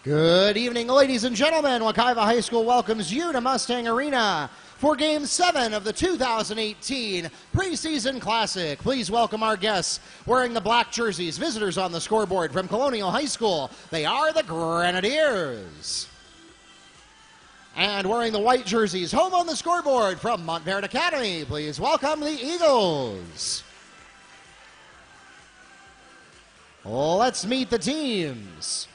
Good evening, ladies and gentlemen. Wekiva High School welcomes you to Mustang Arena for Game 7 of the 2018 Preseason Classic. Please welcome our guests wearing the black jerseys, visitors on the scoreboard from Colonial High School. They are the Grenadiers. And wearing the white jerseys, home on the scoreboard from Montverde Academy. Please welcome the Eagles. Let's meet the teams.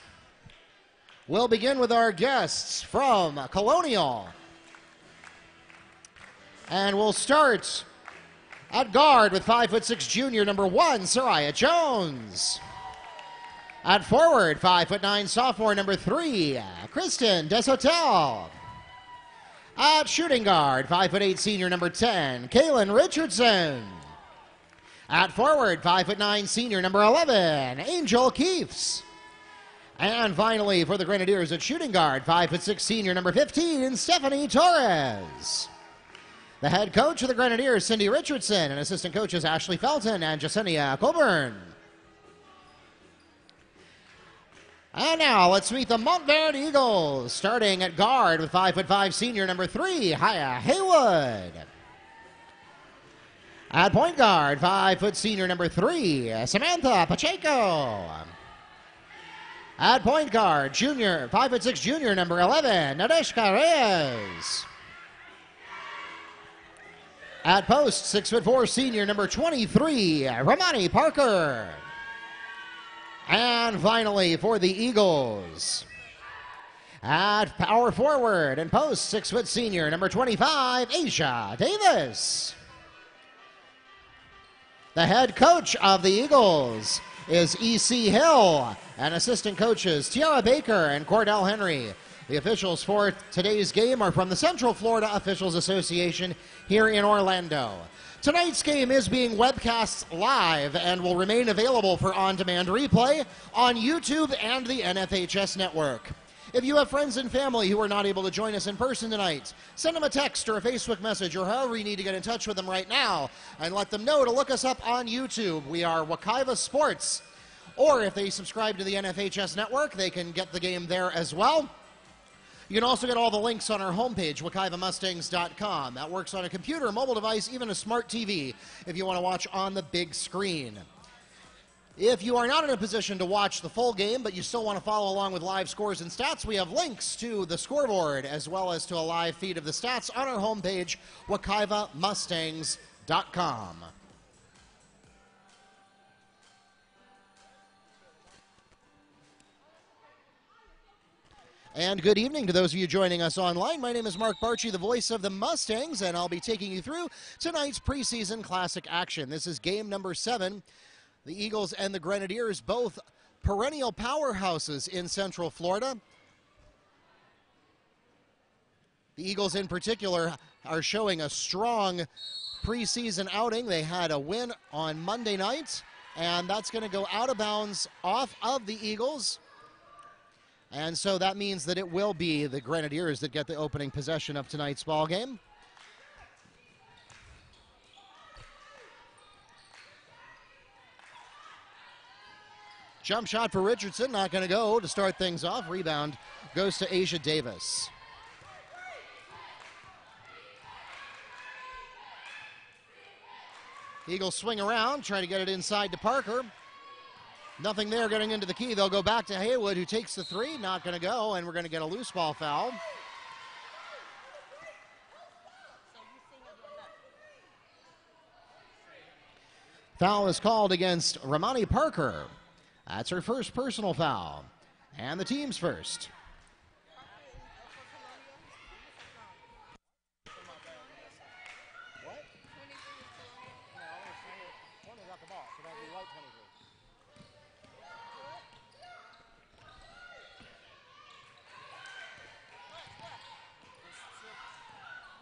We'll begin with our guests from Colonial. And we'll start at guard with 5'6" junior number 1, Soraya Jones. At forward, 5'9" sophomore number 3, Kristen Deshotel. At shooting guard, 5'8" senior number 10, Kaylin Richardson. At forward, 5'9" senior number 11, Angel Keefs. And finally, for the Grenadiers at shooting guard, 5'6" senior number 15, Stephanie Torres. The head coach of the Grenadiers, Cindy Richardson, and assistant coaches Ashley Felton and Jasenia Coburn. And now let's meet the Montverde Eagles, starting at guard with 5'5" senior number 3, Haya Haywood. At point guard, 5' senior number 3, Samantha Pacheco. At point guard, junior, 5'6" junior number 11, Nadeshka Reyes. At post, 6'4" senior number 23, Romani Parker. And finally, for the Eagles, at power forward and post, 6' senior number 25, Asia Davis. The head coach of the Eagles is E.C. Hill, and assistant coaches Tiara Baker and Cordell Henry. The officials for today's game are from the Central Florida Officials Association here in Orlando. Tonight's game is being webcast live and will remain available for on-demand replay on YouTube and the NFHS network. If you have friends and family who are not able to join us in person tonight, send them a text or a Facebook message or however you need to get in touch with them right now and let them know to look us up on YouTube. We are Wekiva Sports. Or if they subscribe to the NFHS network, they can get the game there as well. You can also get all the links on our homepage, WekivaMustangs.com. That works on a computer, mobile device, even a smart TV if you want to watch on the big screen. If you are not in a position to watch the full game, but you still want to follow along with live scores and stats, we have links to the scoreboard as well as to a live feed of the stats on our homepage, WekivaMustangs.com. And good evening to those of you joining us online. My name is Mark Barchi, the voice of the Mustangs, and I'll be taking you through tonight's preseason classic action. This is game number 7. The Eagles and the Grenadiers, both perennial powerhouses in Central Florida. The Eagles in particular are showing a strong preseason outing. They had a win on Monday night, and that's going to go out of bounds off of the Eagles. And so that means that it will be the Grenadiers that get the opening possession of tonight's ball game. Jump shot for Richardson, not going to go to start things off. Rebound goes to Asia Davis. Eagles swing around, try to get it inside to Parker. Nothing there getting into the key. They'll go back to Haywood, who takes the 3. Not going to go, and we're going to get a loose ball foul. Foul is called against Romani Parker. That's her first personal foul. And the team's first.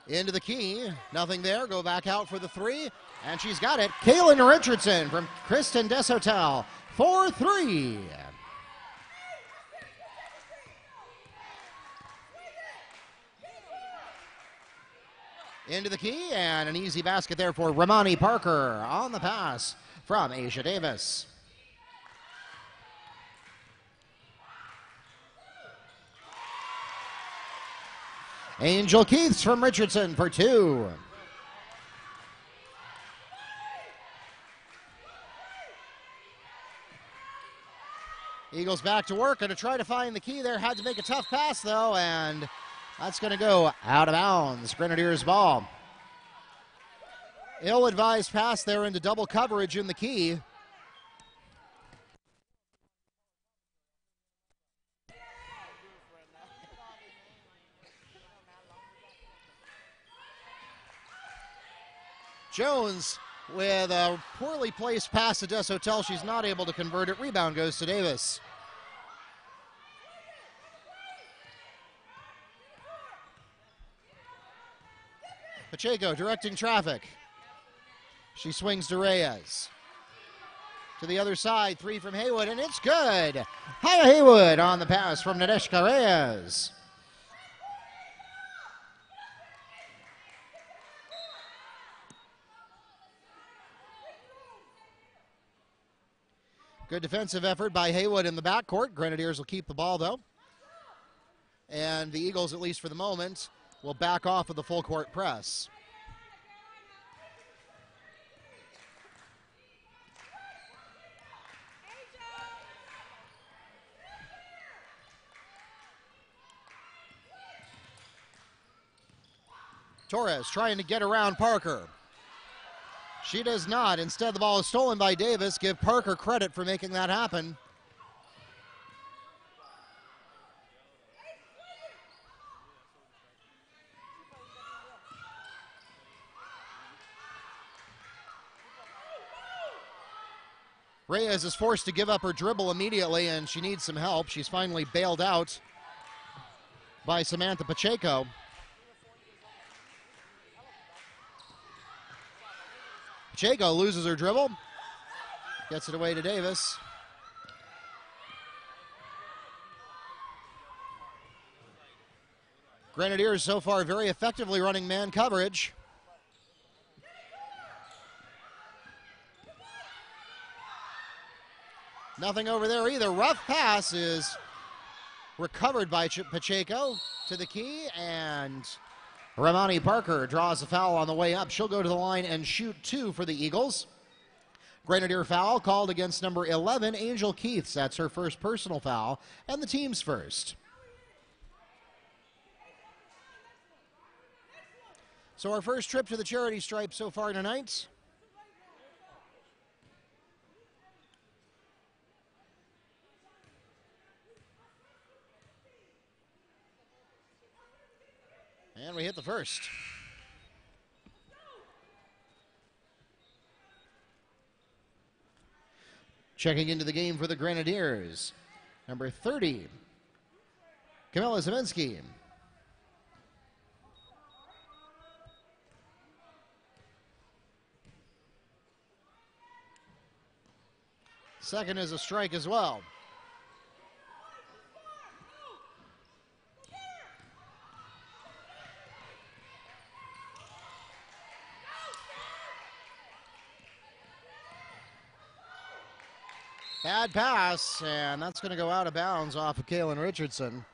Into the key, nothing there, go back out for the 3, and she's got it. Kaylin Richardson from Kristen Deshotel for 3. Into the key, and an easy basket there for Romani Parker on the pass from Asia Davis. Angel Keiths from Richardson for 2. Eagles back to work and to try to find the key there. Had to make a tough pass, though, and that's going to go out of bounds. Grenadiers ball. Ill-advised pass there into double coverage in the key. Jones with a poorly placed pass to Deshotel. She's not able to convert it. Rebound goes to Davis. Pacheco directing traffic. She swings to Reyes. To the other side, 3 from Haywood, and it's good. Haya Haywood on the pass from Nadeshka Reyes. Good defensive effort by Haywood in the backcourt. Grenadiers will keep the ball, though. And the Eagles, at least for the moment, will back off of the full court press. Torres trying to get around Parker. She does not. Instead, the ball is stolen by Davis. Give Parker credit for making that happen. Reyes is forced to give up her dribble immediately, and she needs some help. She's finally bailed out by Samantha Pacheco. Pacheco loses her dribble, gets it away to Davis. Grenadiers so far very effectively running man coverage. Nothing over there either. Rough pass is recovered by Pacheco to the key, and Ramani Parker draws a foul on the way up. She'll go to the line and shoot 2 for the Eagles. Grenadier foul called against number 11, Angel Keiths. That's her first personal foul, and the team's first. So our first trip to the charity stripe so far tonight. And we hit the first. Checking into the game for the Grenadiers, number 30, Camilla Zeminski. Second is a strike as well. Bad pass, and that's going to go out of bounds off of Kaylin Richardson.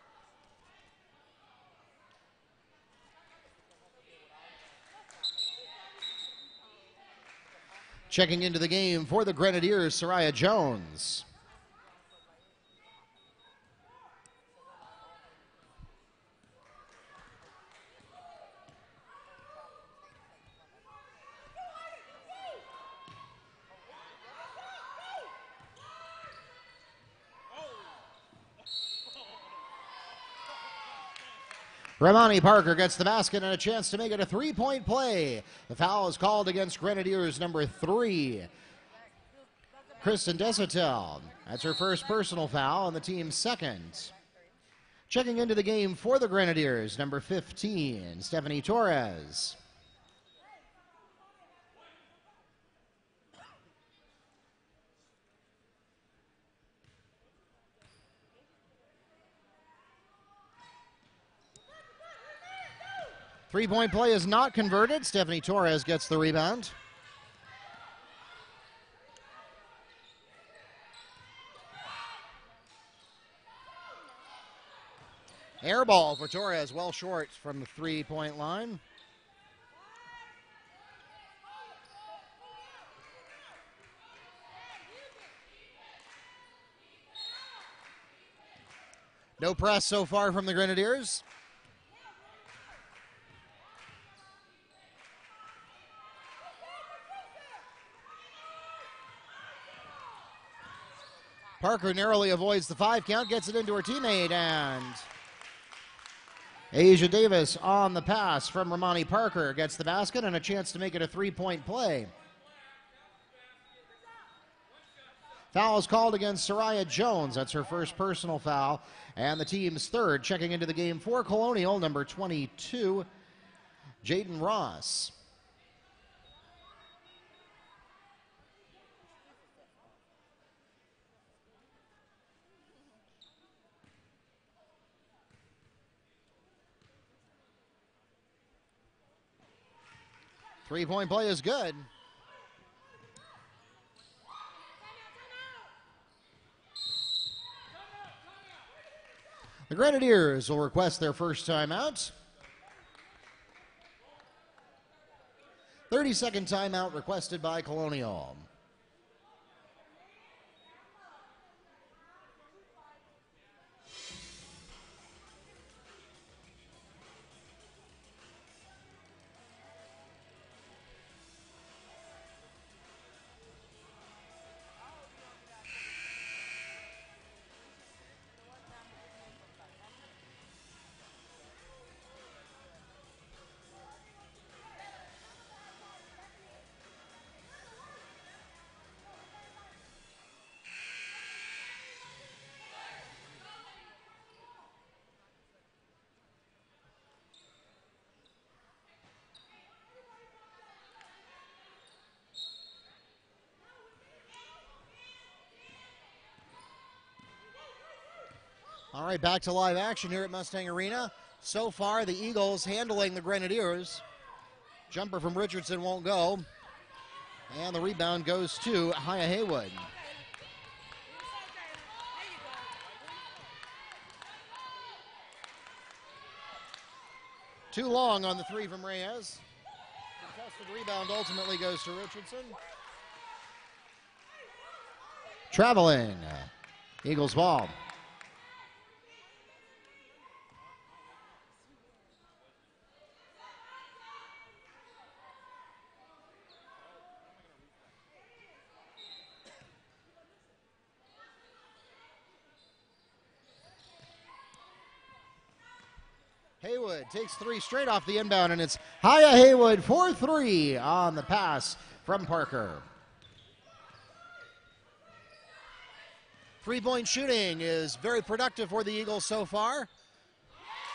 Checking into the game for the Grenadiers, Soraya Jones. Ramani Parker gets the basket and a chance to make it a 3-point play. The foul is called against Grenadiers number 3, Kristen Deshotel. That's her first personal foul and the team's second. Checking into the game for the Grenadiers, number 15, Stephanie Torres. Three-point play is not converted. Stephanie Torres gets the rebound. Air ball for Torres, well short from the three-point line. No press so far from the Grenadiers. Parker narrowly avoids the 5 count, gets it into her teammate, and Asia Davis on the pass from Romani Parker gets the basket and a chance to make it a 3-point play. Foul is called against Soraya Jones. That's her first personal foul, and the team's third. Checking into the game for Colonial, number 22, Jaden Ross. Three-point play is good. The Grenadiers will request their first timeout. 30-second timeout requested by Colonial. All right, back to live action here at Mustang Arena. So far, the Eagles handling the Grenadiers. Jumper from Richardson won't go. And the rebound goes to Haya Haywood. Too long on the three from Reyes. Contested rebound ultimately goes to Richardson. Traveling. Eagles ball. Haywood takes three straight off the inbound, and it's Haya Haywood for three on the pass from Parker. Three-point shooting is very productive for the Eagles so far,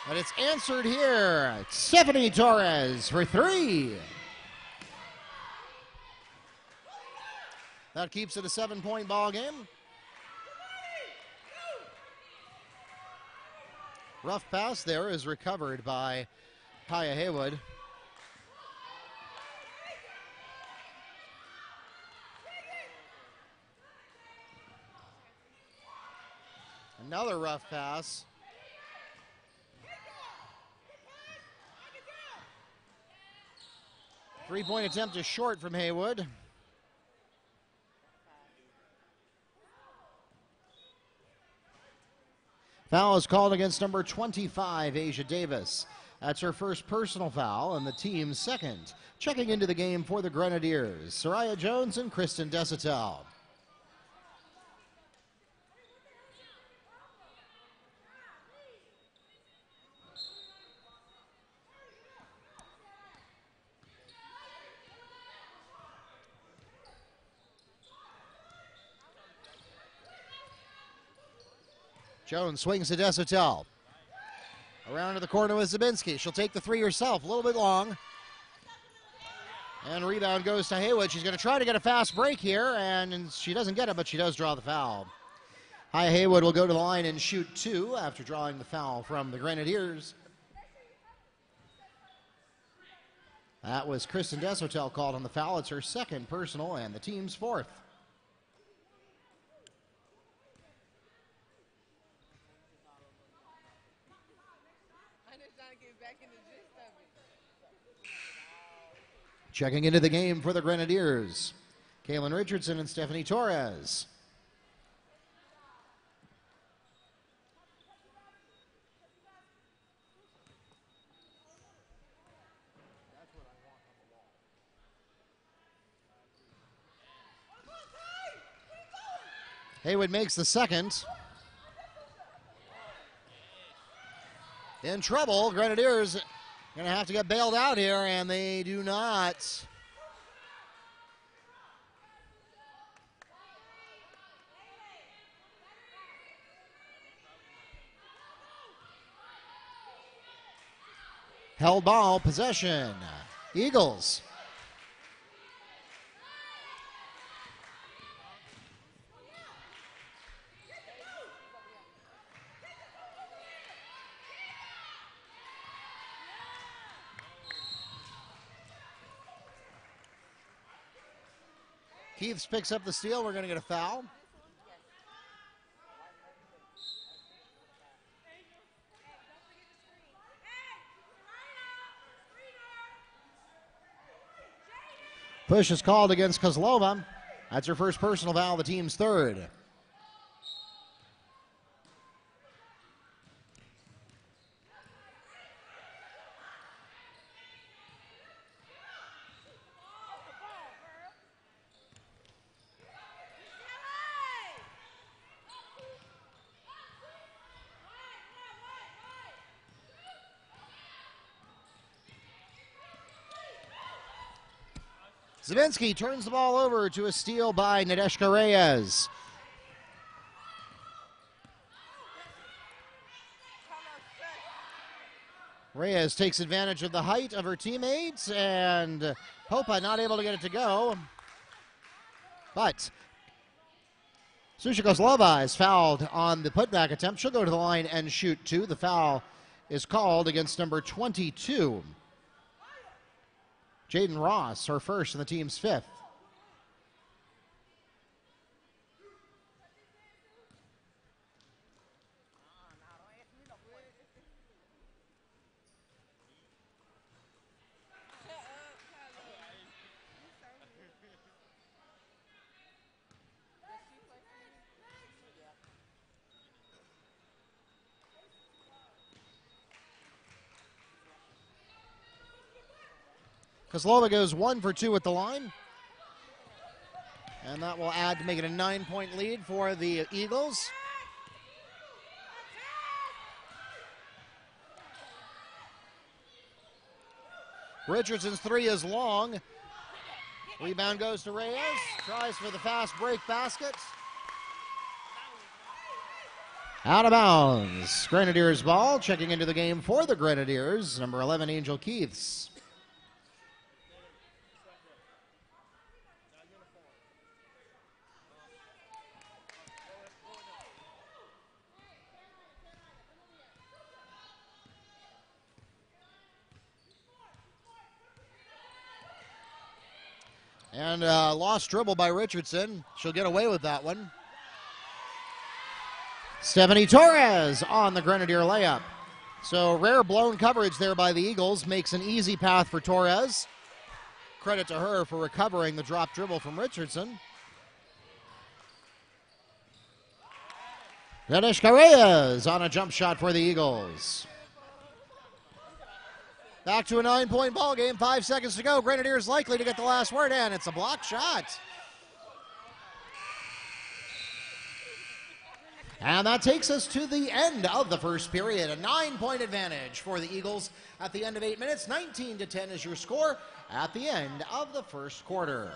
and it's answered here. Stephanie Torres for three. That keeps it a 7-point ball game. Rough pass there is recovered by Haya Haywood. Another rough pass. Three-point attempt is short from Haywood. Foul is called against number 25, Asia Davis. That's her first personal foul and the team's second. Checking into the game for the Grenadiers, Soraya Jones and Kristen Desatel. Jones swings to Desatel. Around to the corner with Zabinski. She'll take the three herself, a little bit long. And rebound goes to Haywood. She's going to try to get a fast break here, and she doesn't get it, but she does draw the foul. Haya Haywood will go to the line and shoot two after drawing the foul from the Grenadiers. That was Kristen Desatel called on the foul. It's her second personal and the team's fourth. Checking into the game for the Grenadiers, Kaylin Richardson and Stephanie Torres. Haywood makes the second. In trouble, Grenadiers going to have to get bailed out here, and they do not. Held ball, possession. Eagles. Keiths picks up the steal. We're going to get a foul. Push is called against Kozlova. That's her first personal foul, the team's third. Zavinsky turns the ball over to a steal by Nadeshka Reyes. Reyes takes advantage of the height of her teammates, and Popa not able to get it to go. But Susha Kozlova is fouled on the putback attempt. She'll go to the line and shoot two. The foul is called against number 22. Jaden Ross, her first and the team's fifth. Kozlova goes 1 for 2 at the line. And that will add to make it a 9-point lead for the Eagles. Richardson's three is long. Rebound goes to Reyes. Tries for the fast break basket. Out of bounds. Grenadiers ball. Checking into the game for the Grenadiers, number 11, Angel Keiths. And lost dribble by Richardson. She'll get away with that one. Stephanie Torres on the Grenadier layup. So rare blown coverage there by the Eagles makes an easy path for Torres. Credit to her for recovering the drop dribble from Richardson. Nadeshka Reyes on a jump shot for the Eagles. Back to a 9-point ball game. 5 seconds to go. Grenadiers likely to get the last word, and it's a block shot. And that takes us to the end of the first period. A 9-point advantage for the Eagles at the end of 8 minutes. 19-10 is your score at the end of the first quarter.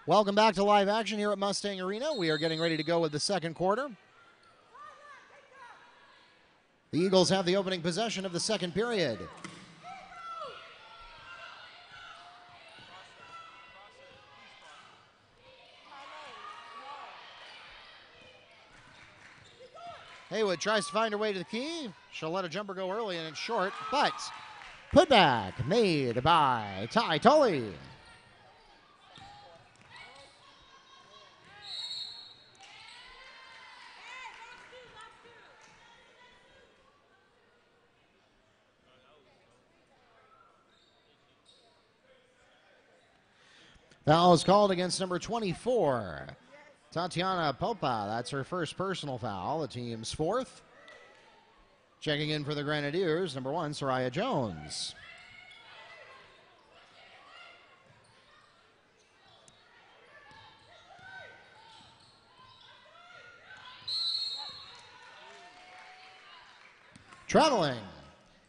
Welcome back to live action here at Mustang Arena. We are getting ready to go with the second quarter. The Eagles have the opening possession of the second period. Haywood tries to find her way to the key. She'll let a jumper go early and it's short, but putback made by Ty Tully. Foul is called against number 24, Tatiana Popa. That's her first personal foul, the team's fourth. Checking in for the Grenadiers, number 1, Soraya Jones. Traveling.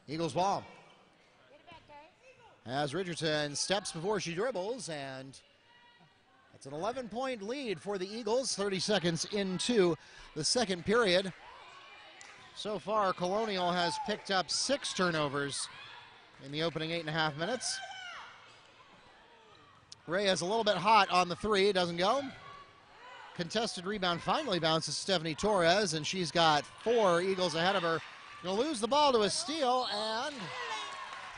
Eagles ball. As Richardson steps before she dribbles, and it's an 11-point lead for the Eagles, 30 seconds into the second period. So far, Colonial has picked up 6 turnovers in the opening 8.5 minutes. Reyes a little bit hot on the three, doesn't go. Contested rebound finally bounces Stephanie Torres, and she's got 4 Eagles ahead of her. Gonna lose the ball to a steal, and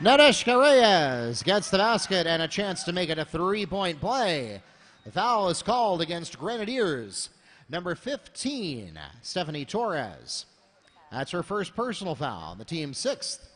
Nadeshka Reyes gets the basket and a chance to make it a 3-point play. The foul is called against Grenadiers. Number 15, Stephanie Torres. That's her first personal foul, the team's 6th.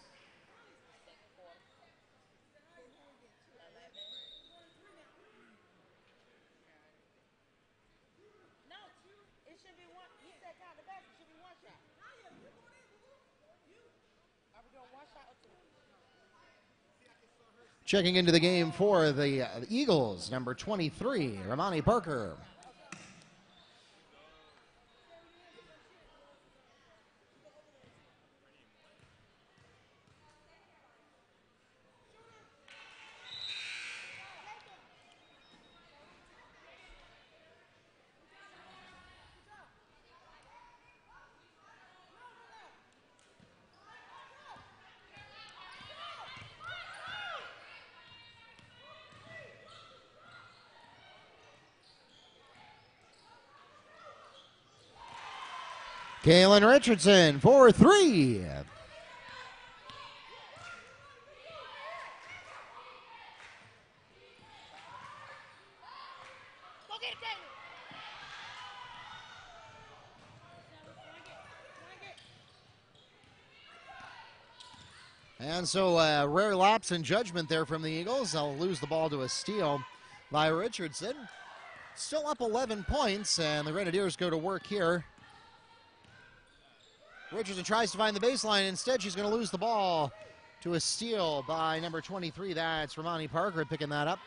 Checking into the game for the Eagles, number 23, Ramani Parker. Kaylin Richardson for 3. And so a rare lapse in judgment there from the Eagles. They'll lose the ball to a steal by Richardson. Still up 11 points, and the Grenadiers go to work here. Richardson tries to find the baseline. Instead, she's going to lose the ball to a steal by number 23. That's Ramani Parker picking that up.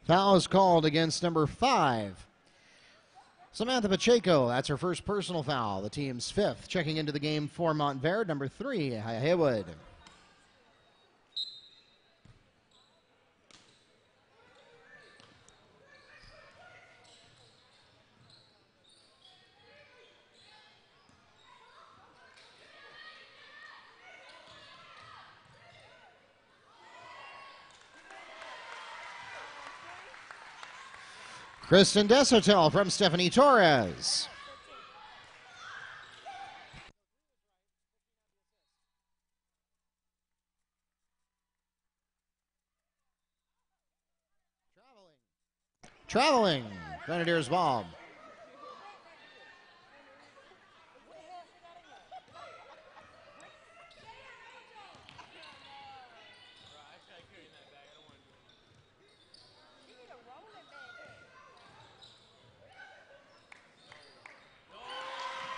Foul is called against number 5, Samantha Pacheco. That's her first personal foul, the team's 5th. Checking into the game for Montverde, number 3, Haywood. Kristen Desotel from Stephanie Torres. Traveling. Grenadiers ball.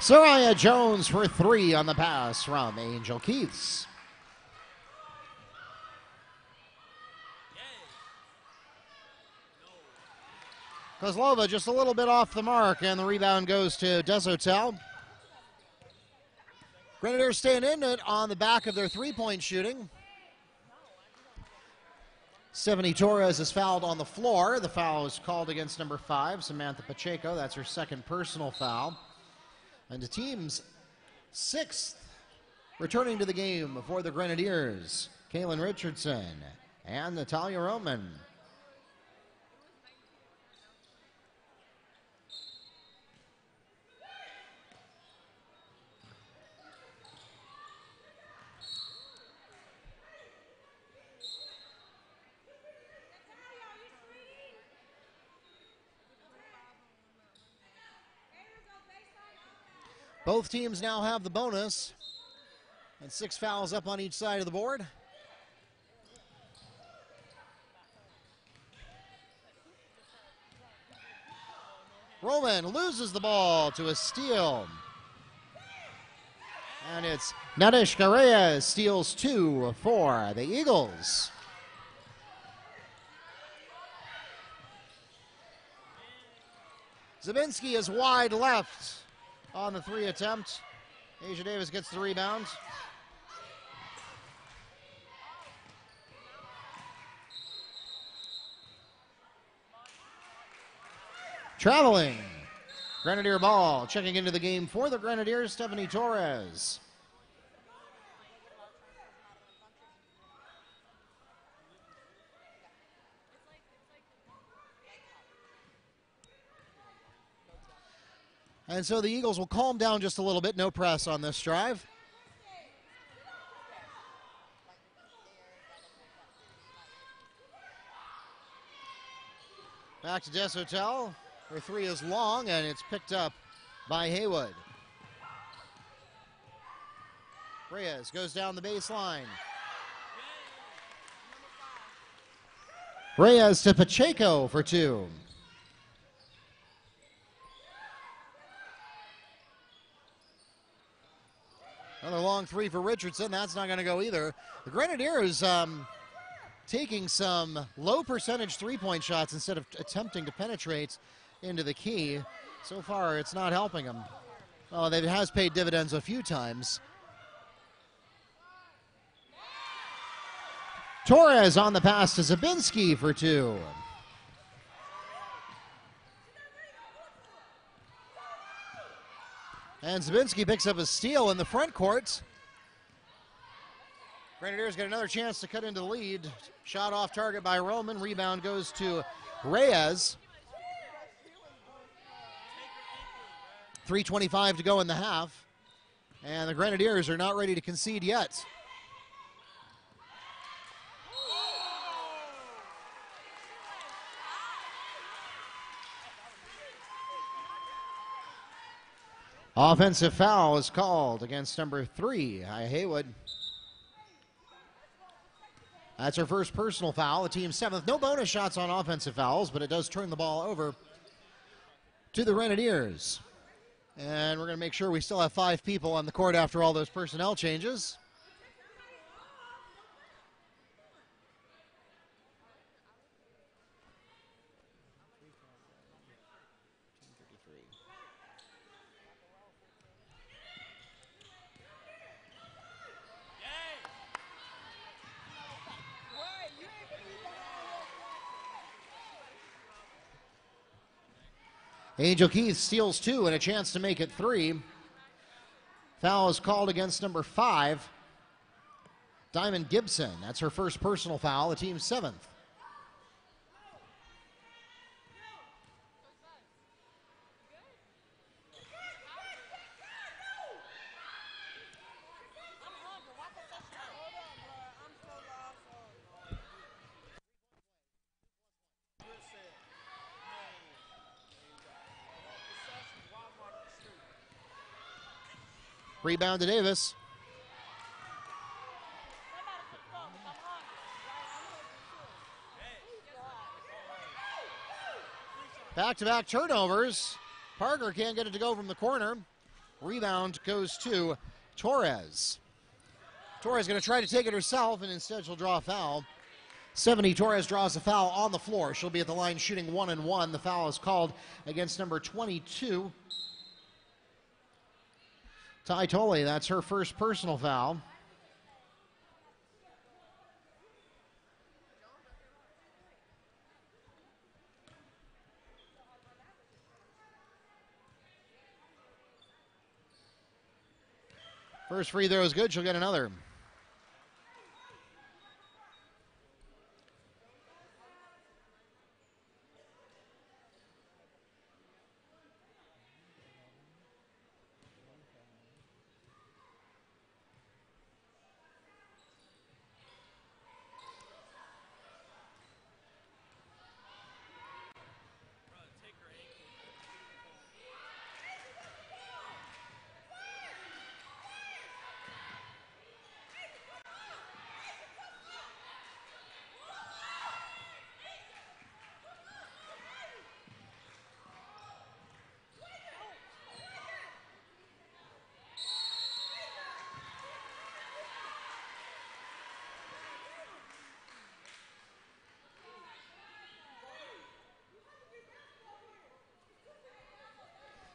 Soraya Jones for 3 on the pass from Angel Keiths. Kozlova just a little bit off the mark, and the rebound goes to Deshotel. Grenadiers staying in it on the back of their three-point shooting. Stephanie Torres is fouled on the floor. The foul is called against number 5, Samantha Pacheco. That's her second personal foul. And the team's 6th returning to the game for the Grenadiers, Kaylin Richardson and Natalia Roman. Both teams now have the bonus, and 6 fouls up on each side of the board. Roman loses the ball to a steal. And it's Nadeshka Reyes steals 2 for the Eagles. Zabinski is wide left on the 3 attempt. Asia Davis gets the rebound. Traveling. Grenadier ball. Checking into the game for the Grenadiers, Stephanie Torres. And so the Eagles will calm down just a little bit. No press on this drive. Back to Deshotel. Her 3 is long, and it's picked up by Haywood. Reyes goes down the baseline. Reyes to Pacheco for 2. Another long 3 for Richardson. That's not going to go either. The Grenadiers taking some low percentage three-point shots instead of attempting to penetrate into the key. So far, it's not helping them. Well, it has paid dividends a few times. Torres on the pass to Zabinski for 2. And Zabinski picks up a steal in the front court. Grenadiers get another chance to cut into the lead. Shot off target by Roman. Rebound goes to Reyes. 3:25 to go in the half. And the Grenadiers are not ready to concede yet. Offensive foul is called against number 3, Haywood. That's her first personal foul, the team's 7th. No bonus shots on offensive fouls, but it does turn the ball over to the Grenadiers. And we're going to make sure we still have 5 people on the court after all those personnel changes. Angel Keith steals 2 and a chance to make it 3. Foul is called against number 5, Diamond Gibson. That's her first personal foul, the team's 7th. Rebound to Davis. Back-to-back turnovers. Parker can't get it to go from the corner. Rebound goes to Torres. Torres going to try to take it herself, and instead she'll draw a foul. Stephanie Torres draws a foul on the floor. She'll be at the line shooting 1-1. The foul is called against number 22, Ty Tolley. That's her first personal foul. First free throw is good. She'll get another.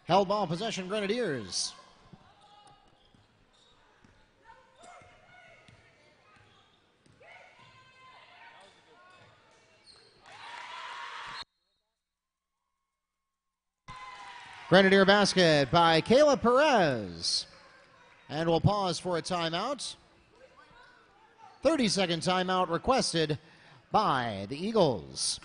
Held ball possession, Grenadiers. Grenadier basket by Kayla Perez. And we'll pause for a timeout. 30-second timeout requested by the Eagles.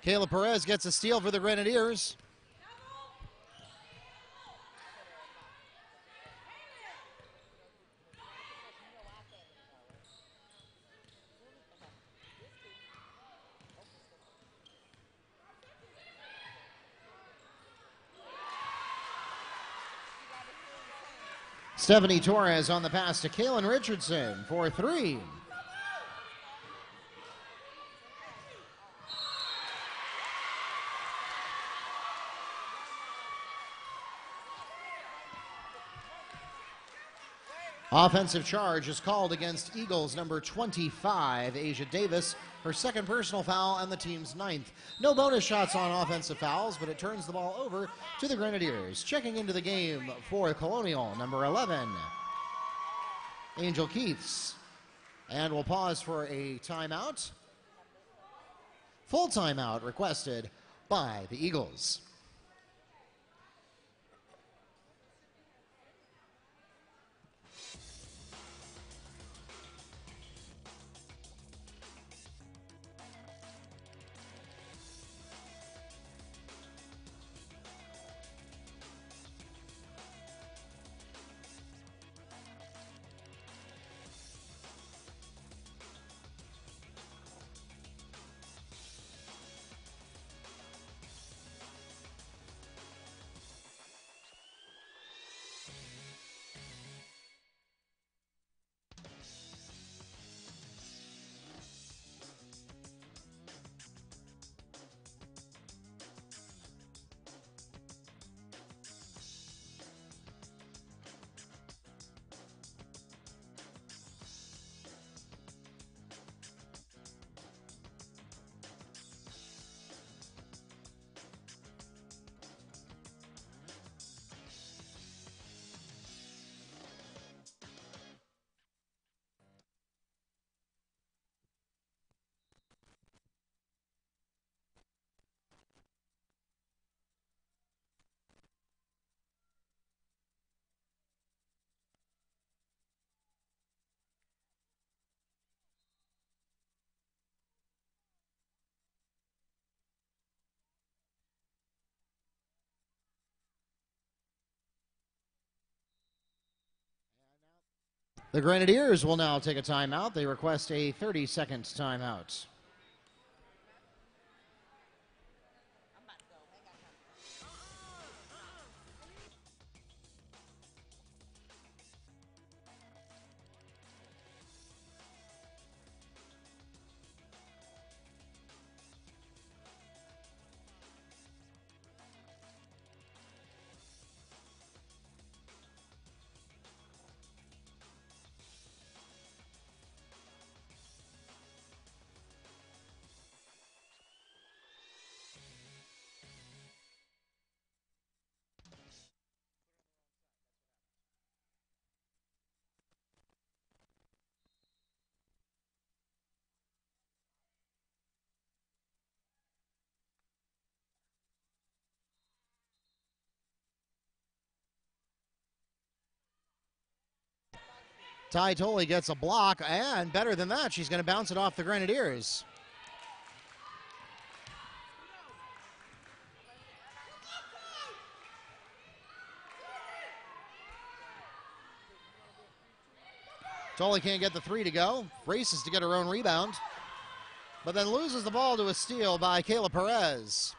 Kayla Perez gets a steal for the Grenadiers. Stephanie Torres on the pass to Kaylin Richardson for three. Offensive charge is called against Eagles number 25, Asia Davis, her second personal foul and the team's ninth. No bonus shots on offensive fouls, but it turns the ball over to the Grenadiers. Checking into the game for Colonial, number 11, Angel Keiths. And we'll pause for a timeout. Full timeout requested by the Eagles. The Grenadiers will now take a timeout. They request a 30-second timeout. Ty Tolley gets a block, and better than that, she's going to bounce it off the Grenadiers. Tolley can't get the three to go. Races to get her own rebound, but then loses the ball to a steal by Kayla Perez.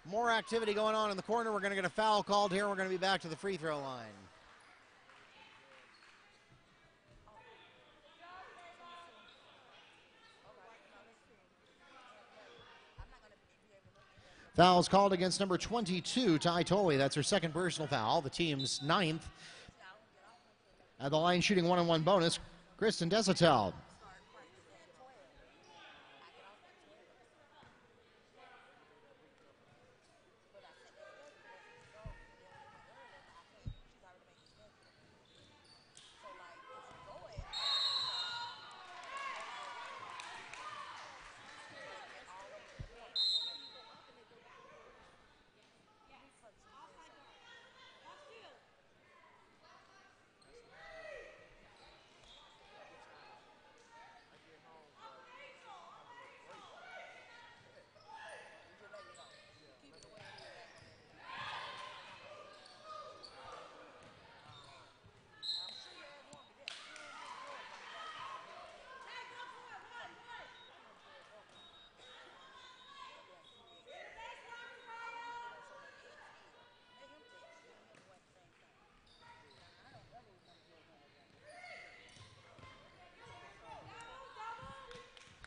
More activity going on in the corner. We're going to get a foul called here. We're going to be back to the free throw line. Fouls called against number 22, Ty Tolley. That's her second personal foul, the team's 9th. At the line shooting 1-on-1 bonus, Kristen Desatel.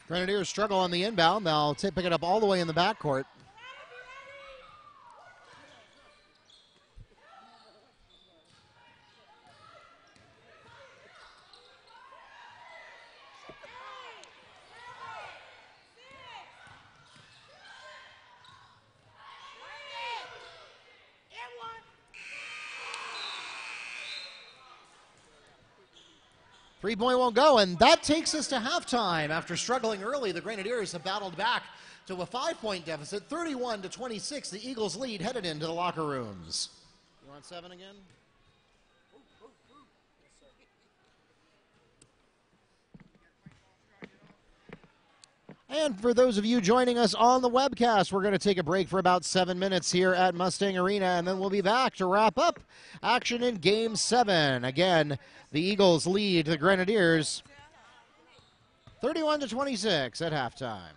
Grenadiers struggle on the inbound. They'll pick it up all the way in the backcourt. Three-point won't go, and that takes us to halftime. After struggling early, the Grenadiers have battled back to a 5-point deficit, 31-26. The Eagles lead headed into the locker rooms. You want 7 again? And for those of you joining us on the webcast, we're going to take a break for about 7 minutes here at Mustang Arena, and then we'll be back to wrap up action in Game 7. Again, the Eagles lead the Grenadiers 31-26 at halftime.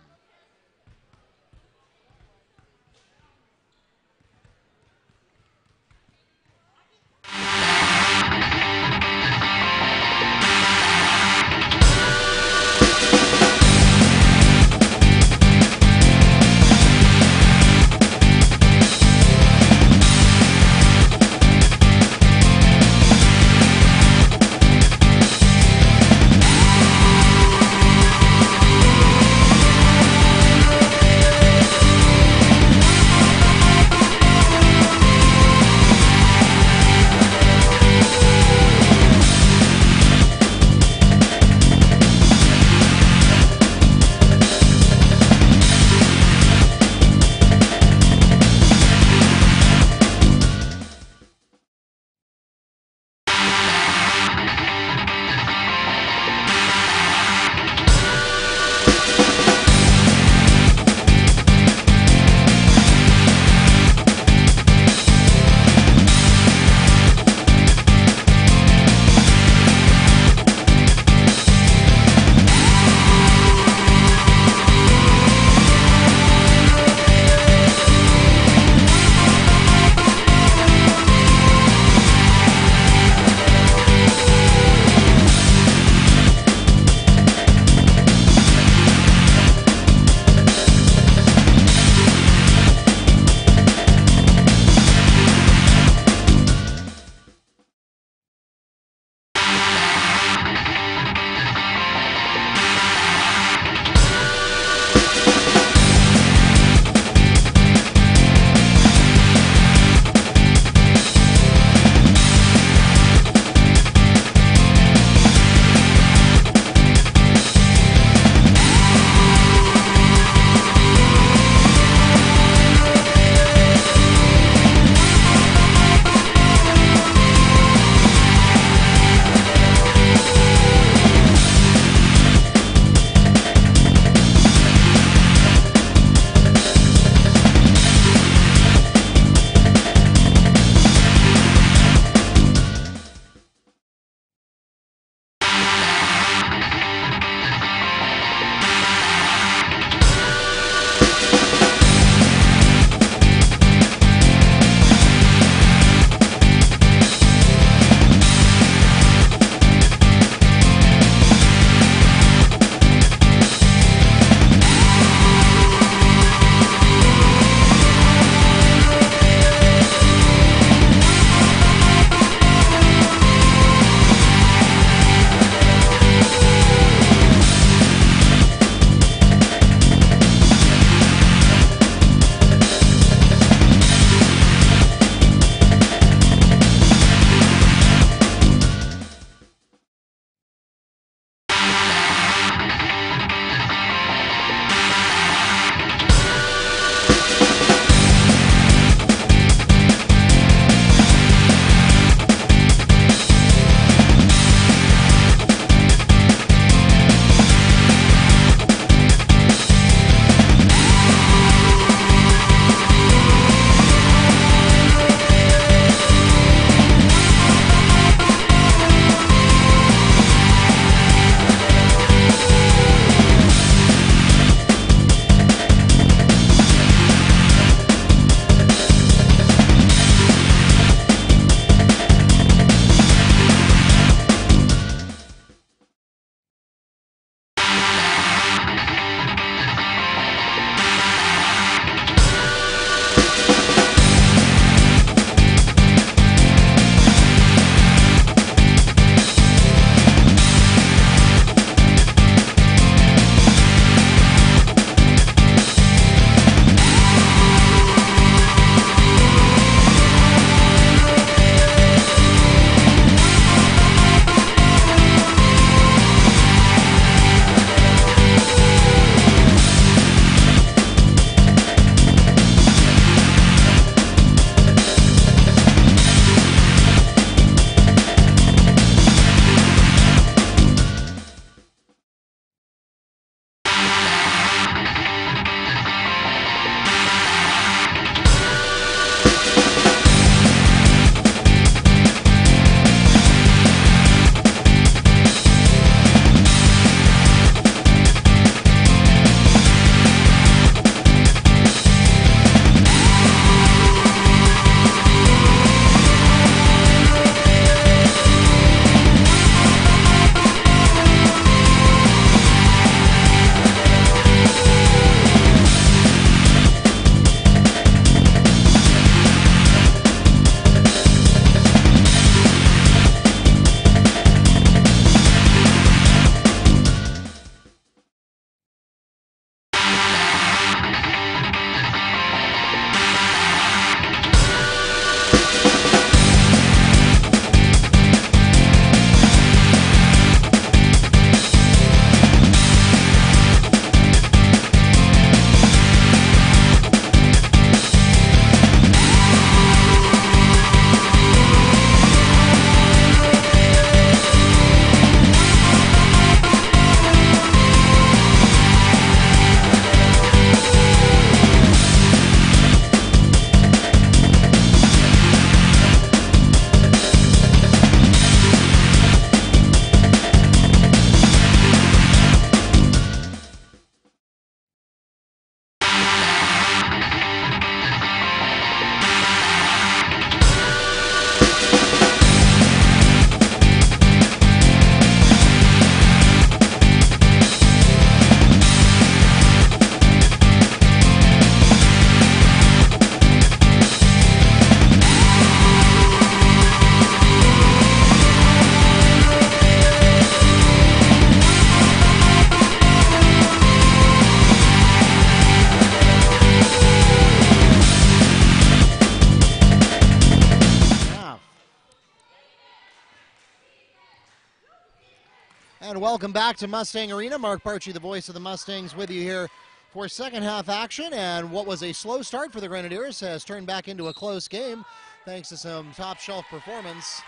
And welcome back to Mustang Arena. Mark Barchi, the voice of the Mustangs, with you here for second half action. And what was a slow start for the Grenadiers has turned back into a close game thanks to some top shelf performance.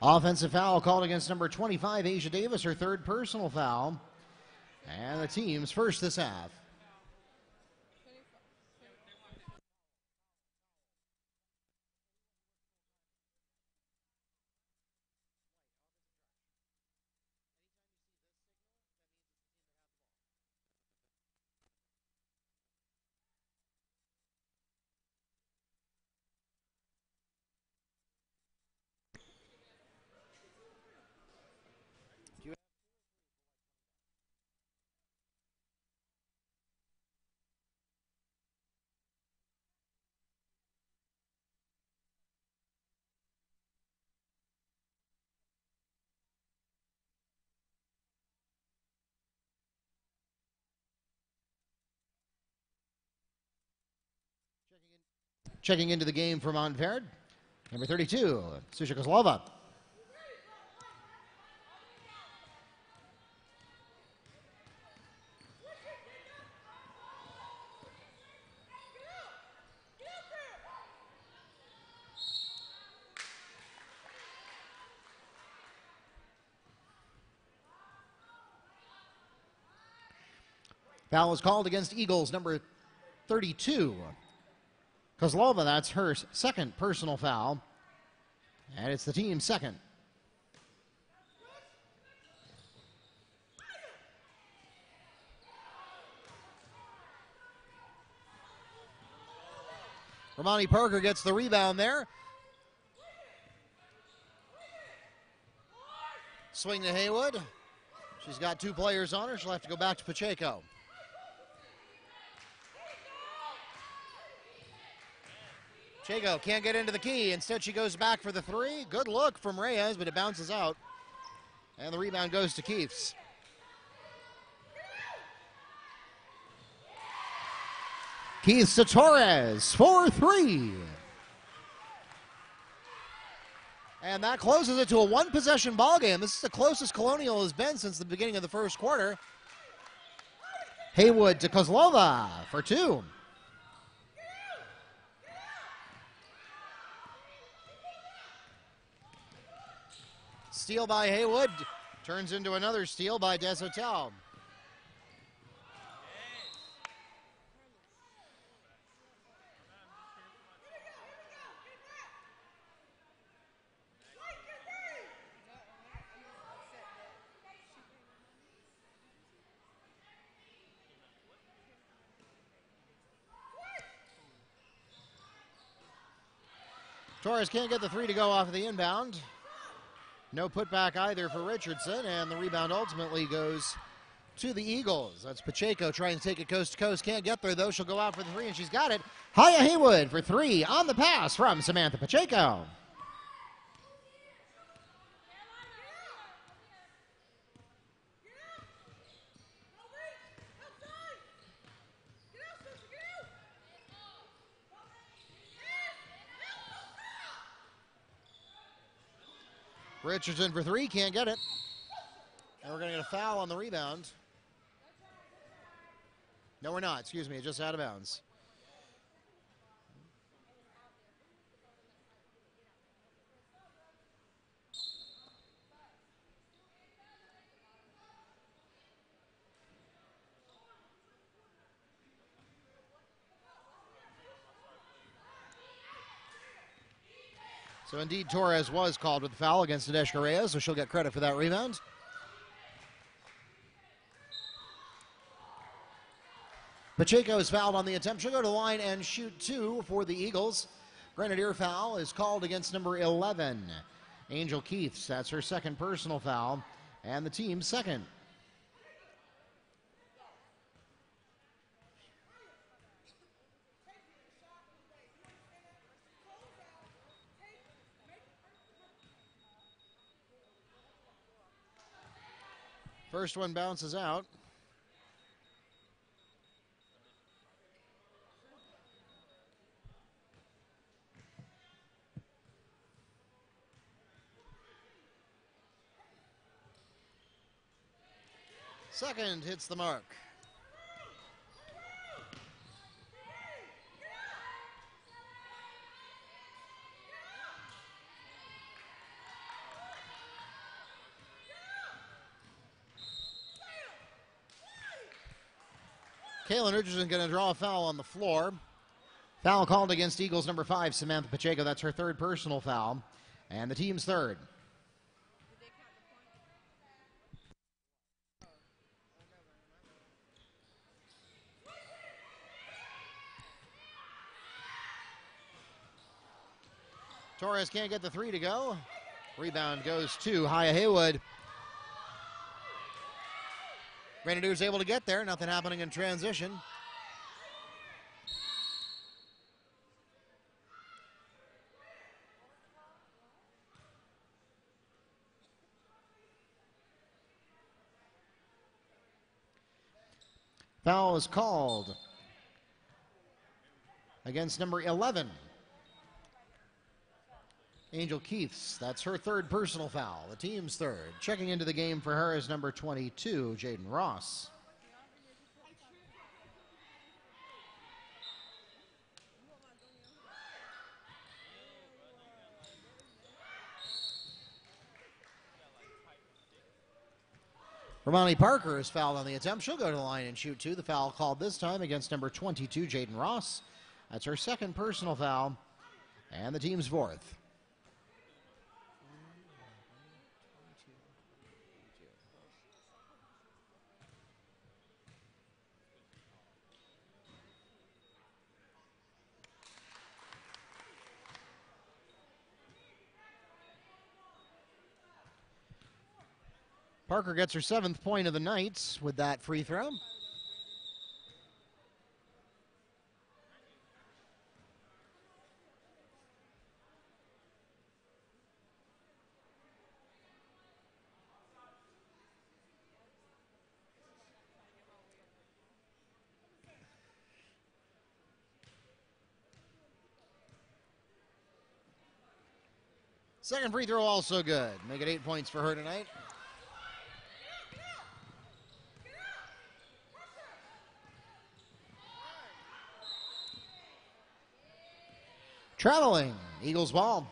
Offensive foul called against number 25, Asia Davis, her third personal foul. And the team's first this half. Checking into the game for Montverde, number 32, Susha Kozlova. Foul is called against Eagles, number 32. Kozlova, that's her second personal foul. And it's the team's second. Ramani Parker gets the rebound there. Swing to Haywood. She's got two players on her. She'll have to go back to Pacheco. Pacheco can't get into the key. Instead, she goes back for the three. Good look from Reyes, but it bounces out. And the rebound goes to Keefs. Keiths to Torres for three. And that closes it to a one-possession ball game. This is the closest Colonial has been since the beginning of the first quarter. Haywood to Kozlova for two. Steal by Haywood, turns into another steal by Deshotel. Torres can't get the three to go off of the inbound. No putback either for Richardson, and the rebound ultimately goes to the Eagles. That's Pacheco trying to take it coast to coast. Can't get there, though. She'll go out for the three, and she's got it. Haya Haywood for three on the pass from Samantha Pacheco. Richardson for three, can't get it. And we're going to get a foul on the rebound. No, we're not. Excuse me, just out of bounds. So indeed, Torres was called with the foul against Nadeshka Reyes, so she'll get credit for that rebound. Pacheco is fouled on the attempt. She'll go to the line and shoot two for the Eagles. Grenadier foul is called against number 11, Angel Keiths. That's her second personal foul, and the team's second. First one bounces out. Second hits the mark. Kaylin Richardson going to draw a foul on the floor. Foul called against Eagles number 5, Samantha Pacheco. That's her third personal foul, and the team's third. Torres can't get the three to go. Rebound goes to Haya Haywood. Grenadiers able to get there. Nothing happening in transition. Foul is called against number 11, Angel Keiths. That's her third personal foul, the team's third. Checking into the game for her is number 22, Jaden Ross. Romani Parker is fouled on the attempt. She'll go to the line and shoot two. The foul called this time against number 22, Jaden Ross. That's her second personal foul, and the team's fourth. Parker gets her 7th point of the night with that free throw. Second free throw also good. Make it 8 points for her tonight. Traveling, Eagles ball.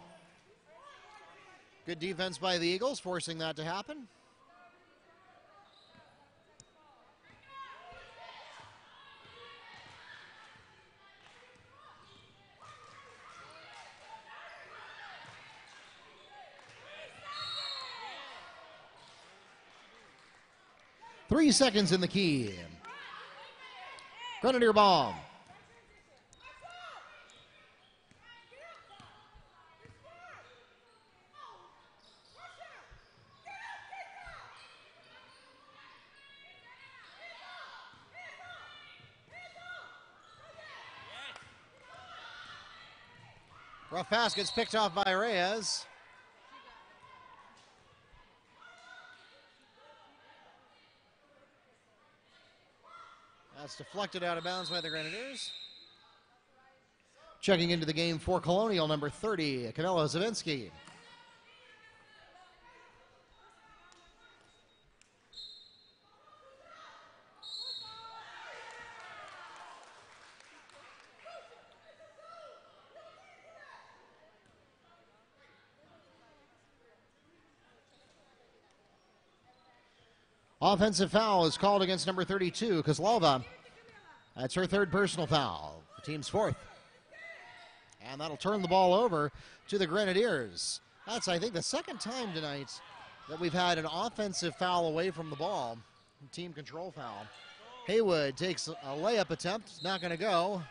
Good defense by the Eagles, forcing that to happen. Three seconds in the key. Grenadier ball. Rough pass gets picked off by Reyes. That's deflected out of bounds by the Grenadiers. Checking into the game for Colonial, number 30, Camilla Zavinsky. Offensive foul is called against number 32, Kozlova. That's her third personal foul. The team's fourth. And that'll turn the ball over to the Grenadiers. That's, I think, the second time tonight that we've had an offensive foul away from the ball. Team control foul. Haywood takes a layup attempt. It's not going to go.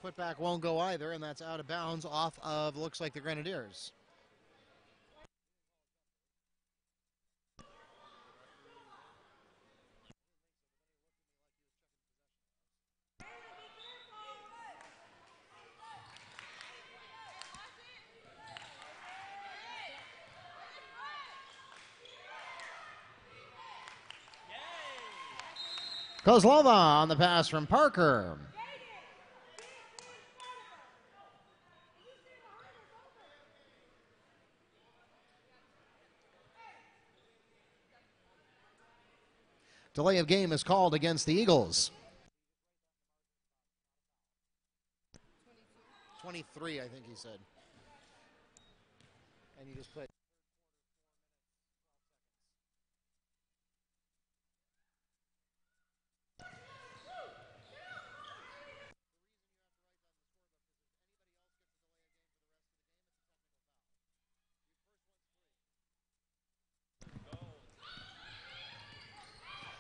Putback won't go either, and that's out of bounds off of, looks like, the Grenadiers. Kozlova on the pass from Parker. Delay of game is called against the Eagles. 23, I think he said. And you just put.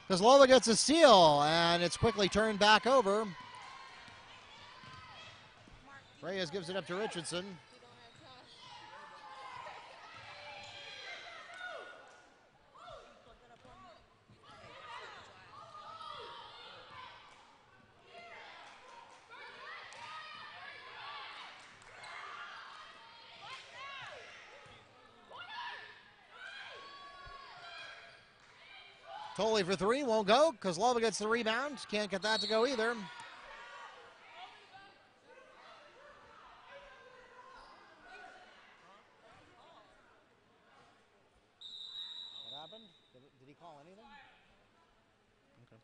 Kozlova gets a steal, and it's quickly turned back over. Reyes gives it up to Richardson. Tolley for three, won't go. Kozlova gets the rebound. Can't get that to go either. What happened? Did he call anything? Okay.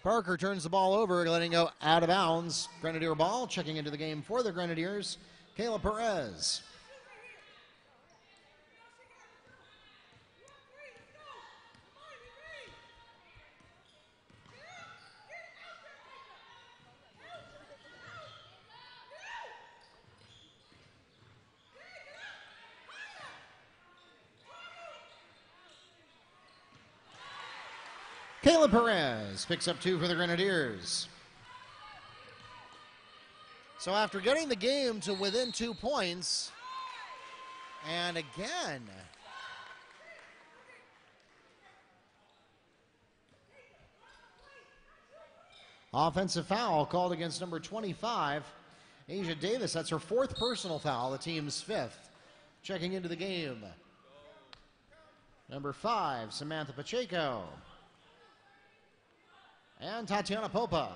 Parker turns the ball over, letting go out of bounds. Grenadier ball, checking into the game for the Grenadiers, Kayla Perez. Kayla Perez picks up two for the Grenadiers. So after getting the game to within 2 points, and again, offensive foul called against number 25, Asia Davis. That's her fourth personal foul, the team's fifth. Checking into the game, number 5, Samantha Pacheco. And Tatiana Popa.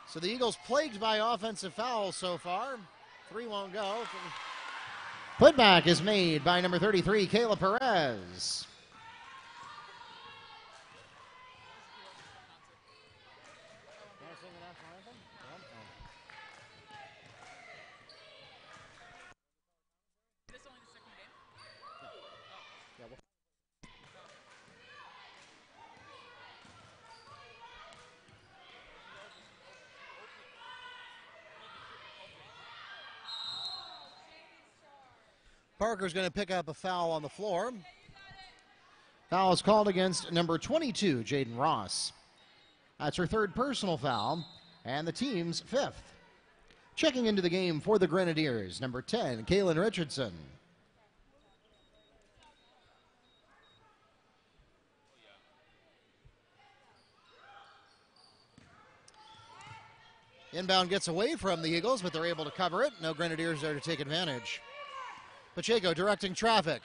So the Eagles plagued by offensive fouls so far. 3 won't go. Putback is made by number 33, Kayla Perez. Parker's going to pick up a foul on the floor. Foul is called against number 22, Jaden Ross. That's her third personal foul, and the team's fifth. Checking into the game for the Grenadiers, number 10, Kaylin Richardson. Inbound gets away from the Eagles, but they're able to cover it. No Grenadiers there to take advantage. Pacheco directing traffic.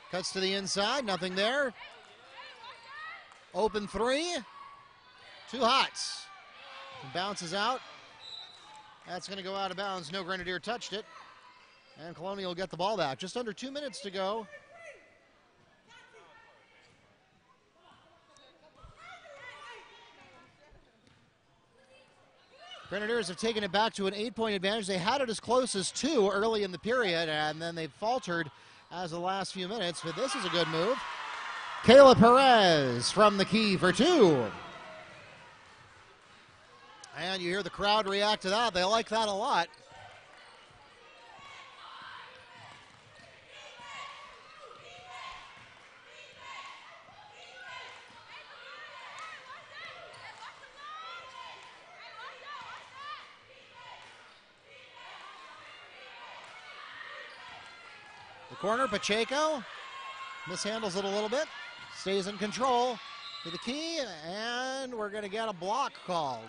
Cuts to the inside, nothing there. Open three. Too hot. Bounces out. That's going to go out of bounds. No Grenadier touched it. And Colonial will get the ball back. Just under 2 minutes to go. Grenadiers have taken it back to an 8-point advantage. They had it as close as 2 early in the period, and then they faltered as the last few minutes, but this is a good move. Kayla Perez from the key for 2. And you hear the crowd react to that. They like that a lot. The corner, Pacheco. Mishandles it a little bit. Stays in control to the key, and we're going to get a block called.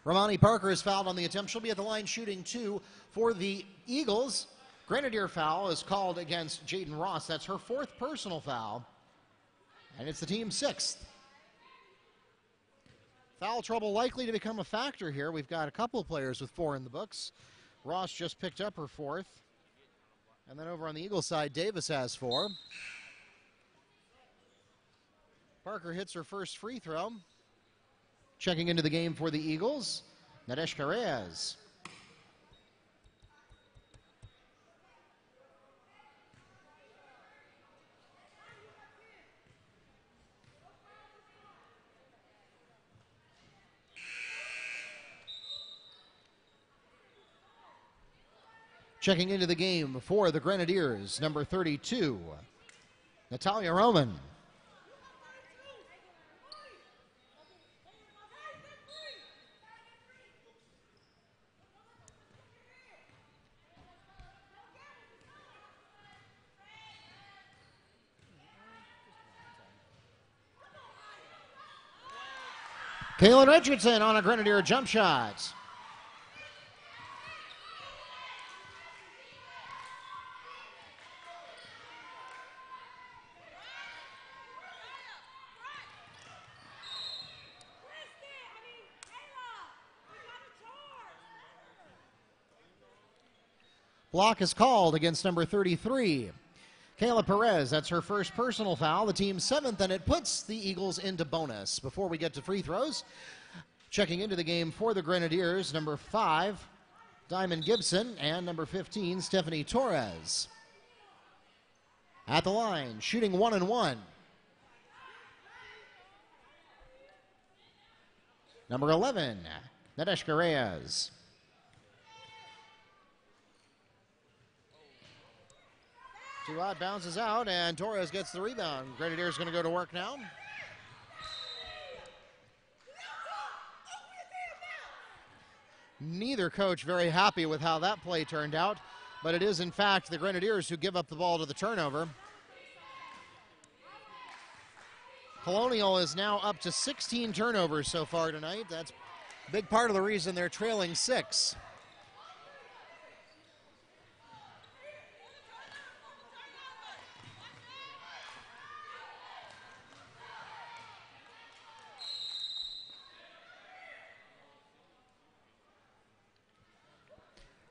Romani Parker is fouled on the attempt. She'll be at the line shooting 2 for the Eagles. Grenadier foul is called against Jaden Ross. That's her 4th personal foul, and it's the team's 6th. Foul trouble likely to become a factor here. We've got a couple of players with 4 in the books. Ross just picked up her 4th. And then over on the Eagles side, Davis has 4. Parker hits her first free throw. Checking into the game for the Eagles, Nadeshka Reyes. Checking into the game for the Grenadiers, number 32, Natalia Roman. Kaylin Richardson on a Grenadier jump shot. Block is called against number 33, Kayla Perez. That's her first personal foul, the team's 7th, and it puts the Eagles into bonus. Before we get to free throws, checking into the game for the Grenadiers, number 5, Diamond Gibson, and number 15, Stephanie Torres. At the line, shooting 1 and 1. Number 11, Nadeshka Reyes. Too out, bounces out, and Torres gets the rebound. Grenadiers going to go to work now. Neither coach very happy with how that play turned out, but it is in fact the Grenadiers who give up the ball to the turnover. Colonial is now up to 16 turnovers so far tonight. That's a big part of the reason they're trailing 6.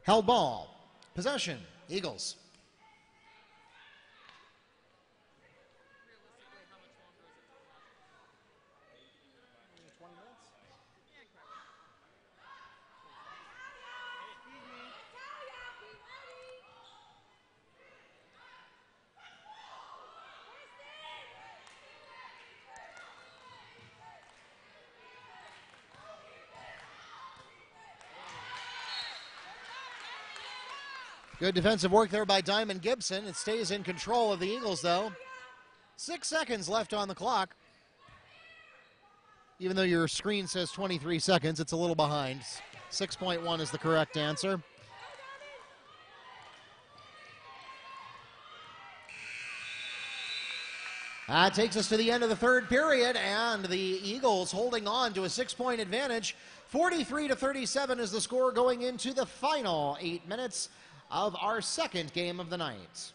Held ball. Possession. Eagles. Good defensive work there by Diamond Gibson. It stays in control of the Eagles, though. 6 seconds left on the clock. Even though your screen says 23 seconds, it's a little behind. 6.1 is the correct answer. That takes us to the end of the 3rd period, and the Eagles holding on to a 6-point advantage. 43-37 is the score going into the final 8 minutes of our 2nd game of the night.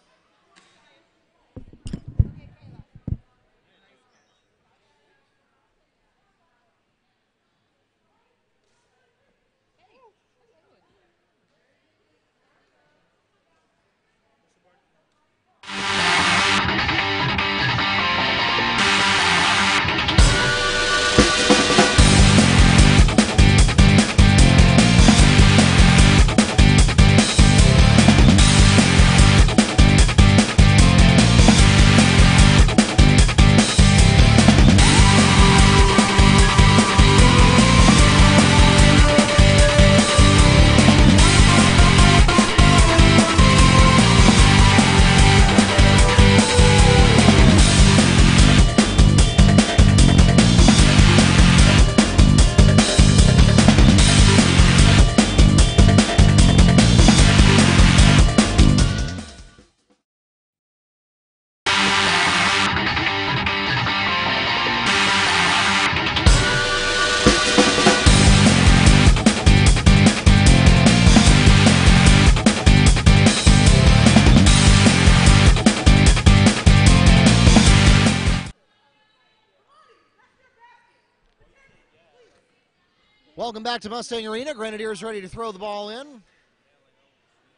Welcome back to Mustang Arena. Grenadiers ready to throw the ball in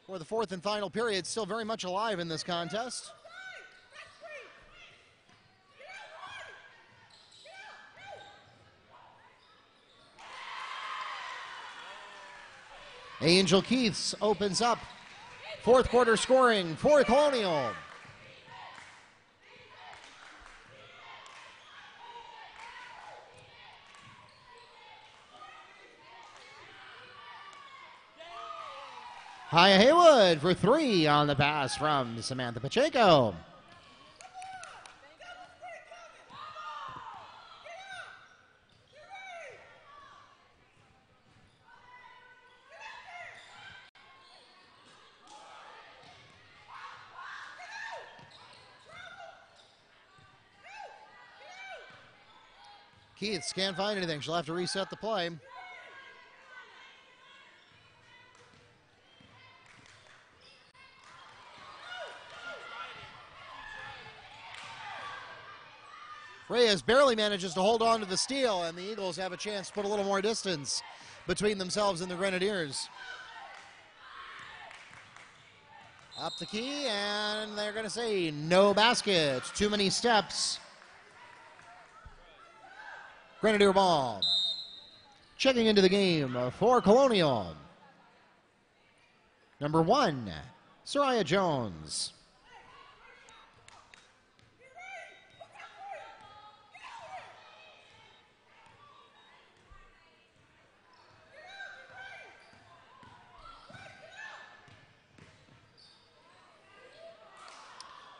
for the fourth and final period. Still very much alive in this contest. Angel Keiths opens up. Fourth quarter scoring for Colonial. Haya Haywood for three on the pass from Samantha Pacheco. Keiths can't find anything. She'll have to reset the play. Reyes barely manages to hold on to the steal, and the Eagles have a chance to put a little more distance between themselves and the Grenadiers. Up the key, and they're going to say no basket. Too many steps. Grenadier ball. Checking into the game for Colonial. Number 1, Soraya Jones.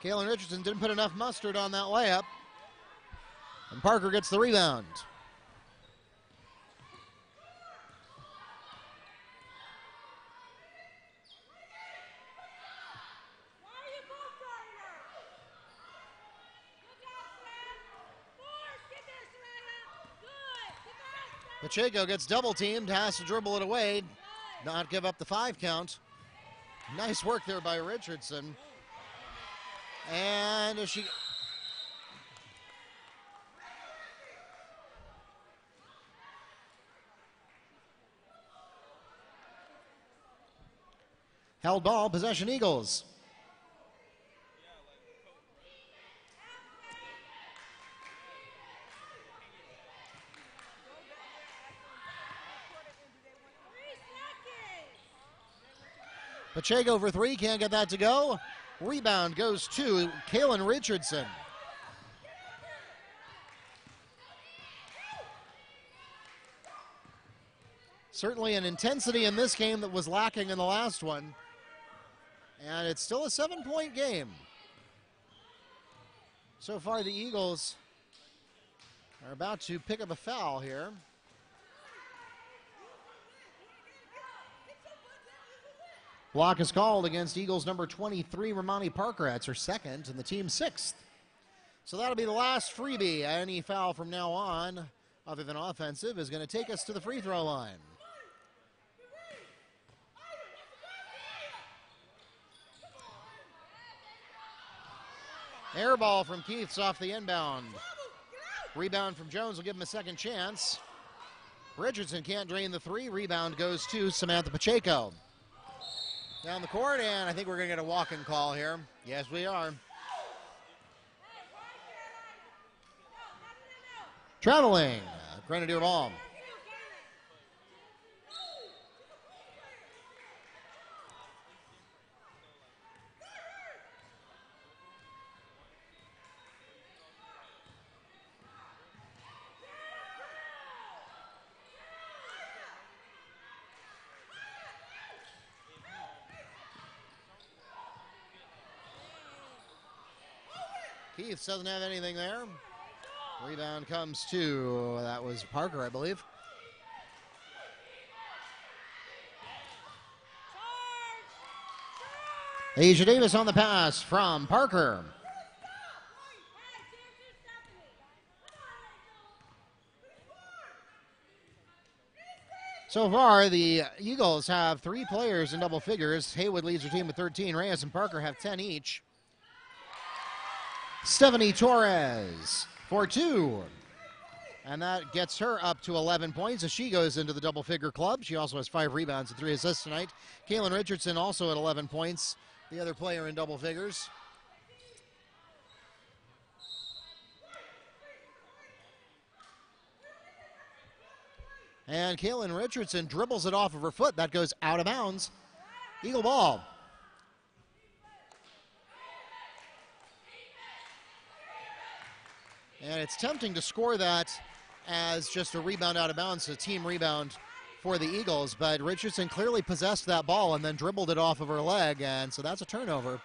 Kaylin Richardson didn't put enough mustard on that layup. And Parker gets the rebound. Pacheco gets double teamed, has to dribble it away, not give up the 5 count. Nice work there by Richardson. And she held ball, possession Eagles. Pacheco for 3, can't get that to go. Rebound goes to Kaylin Richardson. Certainly an intensity in this game that was lacking in the last one. And it's still a 7-point game. So far the Eagles are about to pick up a foul here. Block is called against Eagles number 23, Romani Parker. That's her second and the team's 6th. So that'll be the last freebie. Any foul from now on, other than offensive, is going to take us to the free throw line. Air ball from Keiths off the inbound. Rebound from Jones will give him a second chance. Richardson can't drain the 3. Rebound goes to Samantha Pacheco. Down the court, and I think we're going to get a walk-in call here. Yes, we are. Traveling, Grenadier ball. Keiths doesn't have anything there. Rebound comes to, that was Parker, I believe. Asia Davis on the pass from Parker. So far, the Eagles have 3 players in double figures. Haywood leads her team with 13. Reyes and Parker have 10 each. Stephanie Torres for 2. And that gets her up to 11 points as she goes into the double-figure club. She also has 5 rebounds and 3 assists tonight. Kaylin Richardson also at 11 points, the other player in double figures. And Kaylin Richardson dribbles it off of her foot. That goes out of bounds. Eagle ball. And it's tempting to score that as just a rebound out of bounds, a team rebound for the Eagles, but Richardson clearly possessed that ball and then dribbled it off of her leg, and so that's a turnover.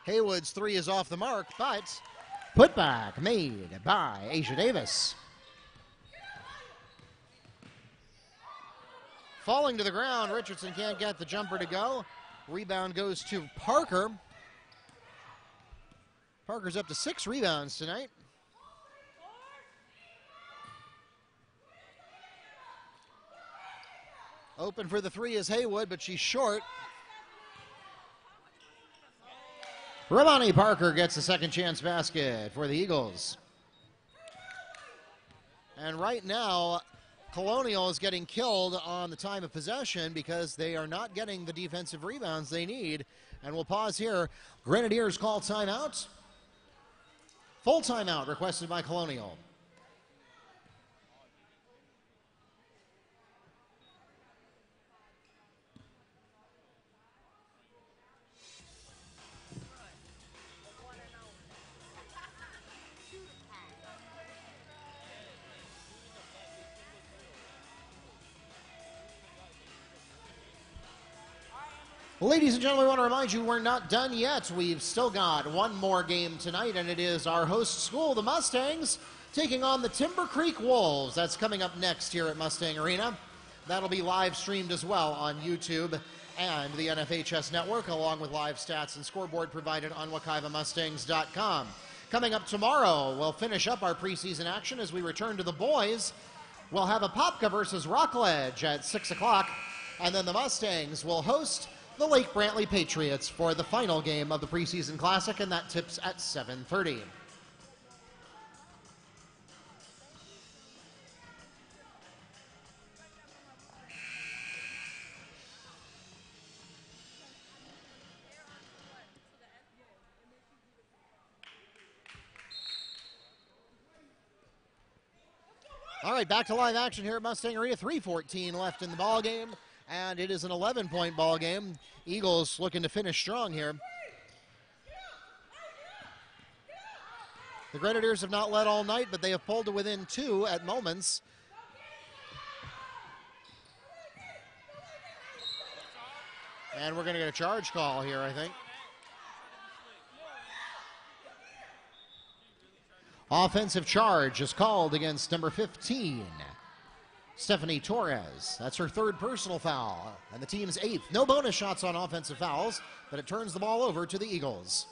Haywood's 3 is off the mark, but putback made by Asia Davis. Falling to the ground, Richardson can't get the jumper to go. Rebound goes to Parker. Parker's up to 6 rebounds tonight. Open for the 3 is Haywood, but she's short. Ramani Parker gets the second chance basket for the Eagles. And right now, Colonial is getting killed on the time of possession because they are not getting the defensive rebounds they need. And we'll pause here. Grenadiers call timeout. Full timeout requested by Colonial. Ladies and gentlemen, I want to remind you we're not done yet. We've still got one more game tonight, and it is our host school, the Mustangs, taking on the Timber Creek Wolves. That's coming up next here at Mustang Arena. That'll be live streamed as well on YouTube and the NFHS Network, along with live stats and scoreboard provided on WekivaMustangs.com. Coming up tomorrow, we'll finish up our preseason action as we return to the boys. We'll have a Popka versus Rockledge at 6 o'clock, and then the Mustangs will host the Lake Brantley Patriots for the final game of the preseason classic, and that tips at 7:30. All right, back to live action here at Mustang Arena. 3:14 left in the ball game. And it is an 11-point ball game. Eagles looking to finish strong here. The Grenadiers have not led all night, but they have pulled to within 2 at moments. And we're going to get a charge call here, I think. Offensive charge is called against number 15. Stephanie Torres. That's her 3rd personal foul, and the team's 8th. No bonus shots on offensive fouls, but it turns the ball over to the Eagles.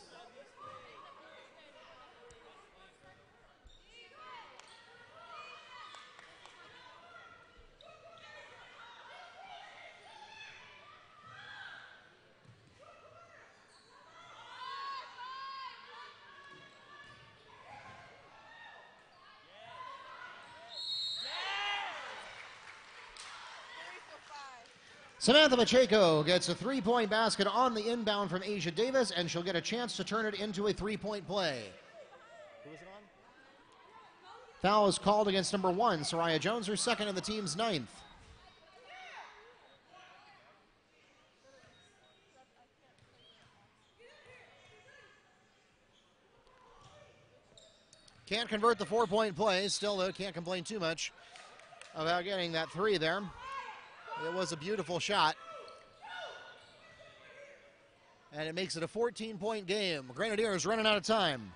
Samantha Pacheco gets a 3-point basket on the inbound from Asia Davis, and she'll get a chance to turn it into a 3-point play. Who is it on? Foul is called against number 1, Soraya Jones, her 2nd and the team's 9th. Can't convert the 4-point play. Still, though, can't complain too much about getting that 3 there. It was a beautiful shot. And it makes it a 14-point game. Grenadiers running out of time.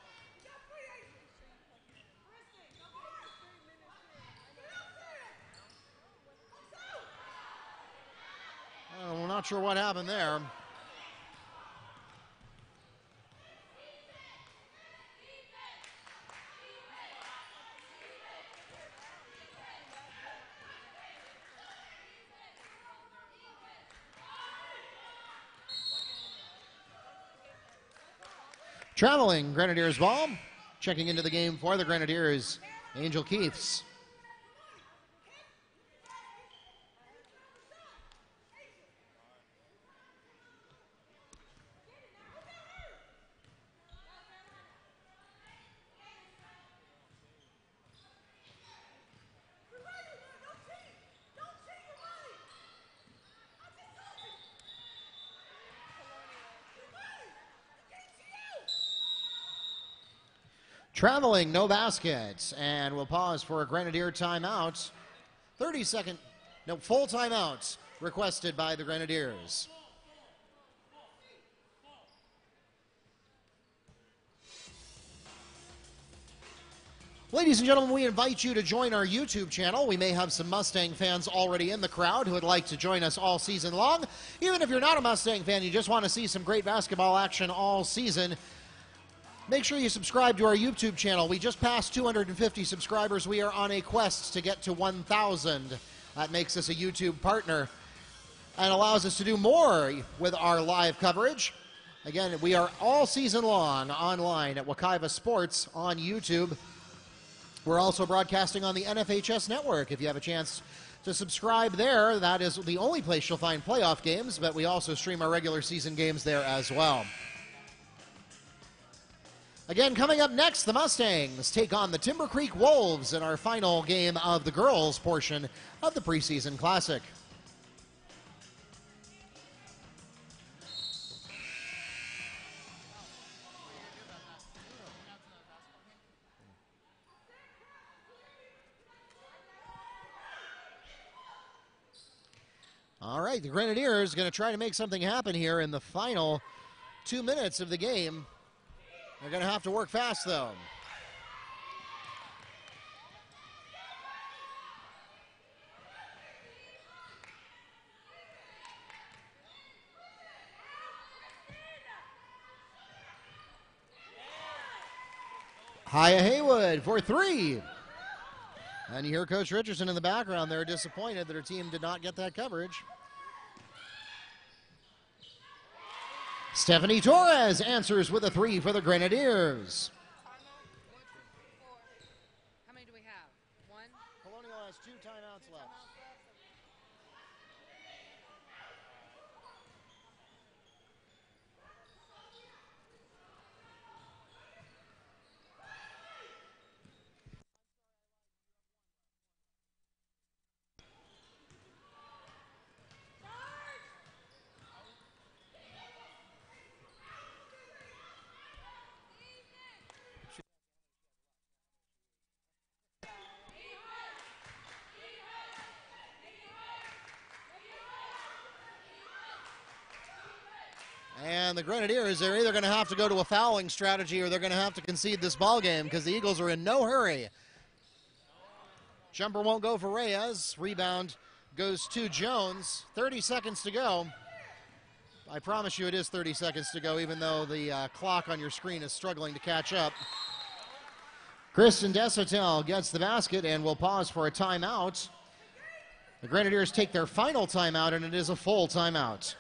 I'm not sure what happened there. Traveling Grenadiers ball. Checking into the game for the Grenadiers, Angel Keiths. Traveling, no baskets, and we'll pause for a Grenadier timeout. 30-second, no, full timeouts requested by the Grenadiers. Ladies and gentlemen, we invite you to join our YouTube channel. We may have some Mustang fans already in the crowd who would like to join us all season long. Even if you're not a Mustang fan, you just want to see some great basketball action all season, make sure you subscribe to our YouTube channel. We just passed 250 subscribers. We are on a quest to get to 1,000. That makes us a YouTube partner and allows us to do more with our live coverage. Again, we are all season long online at Wekiva Sports on YouTube. We're also broadcasting on the NFHS network. If you have a chance to subscribe there, that is the only place you'll find playoff games, but we also stream our regular season games there as well. Again, coming up next, the Mustangs take on the Timber Creek Wolves in our final game of the girls' portion of the preseason classic. All right, the Grenadiers going to try to make something happen here in the final 2 minutes of the game. They're going to have to work fast, though. Haya Haywood for three. And you hear Coach Richardson in the background. They're disappointed that her team did not get that coverage. Stephanie Torres answers with a three for the Grenadiers. How many do we have? One? Colonial has 2 timeouts left. And the Grenadiers are either going to have to go to a fouling strategy or they're going to have to concede this ball game because the Eagles are in no hurry. Jumper won't go for Reyes. Rebound goes to Jones. 30 seconds to go. I promise you it is 30 seconds to go, even though the clock on your screen is struggling to catch up. Kristen Deshotel gets the basket and will pause for a timeout. The Grenadiers take their final timeout, and it is a full timeout.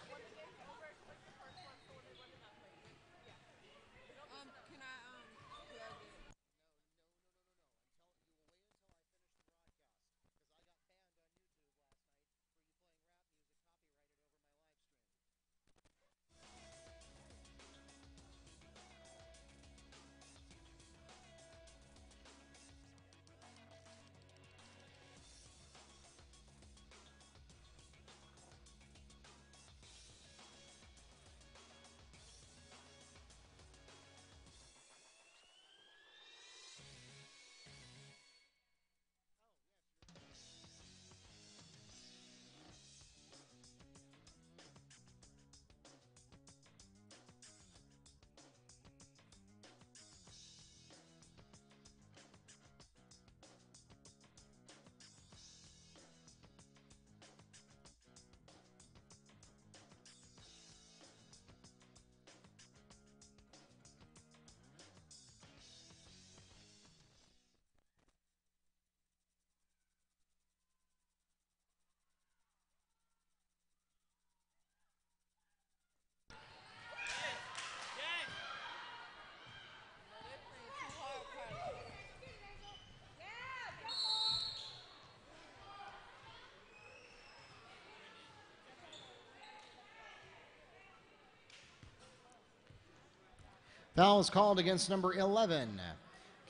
Foul is called against number 11,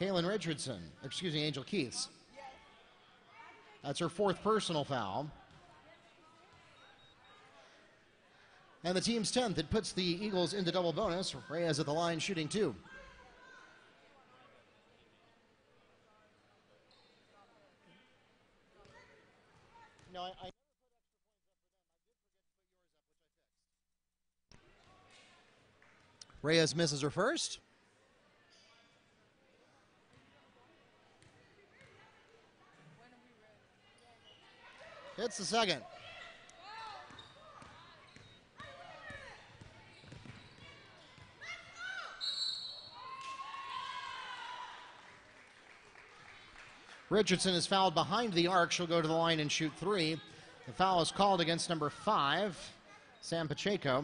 Kaylin Richardson. Excuse me, Angel Keiths. That's her 4th personal foul. And the team's 10th. It puts the Eagles into double bonus. Reyes at the line shooting 2. No, I never put extra points up for them. I did forget to put yours up, which I fixed. Reyes misses her first. Hits the second. Richardson is fouled behind the arc. She'll go to the line and shoot 3. The foul is called against number 5, Sam Pacheco.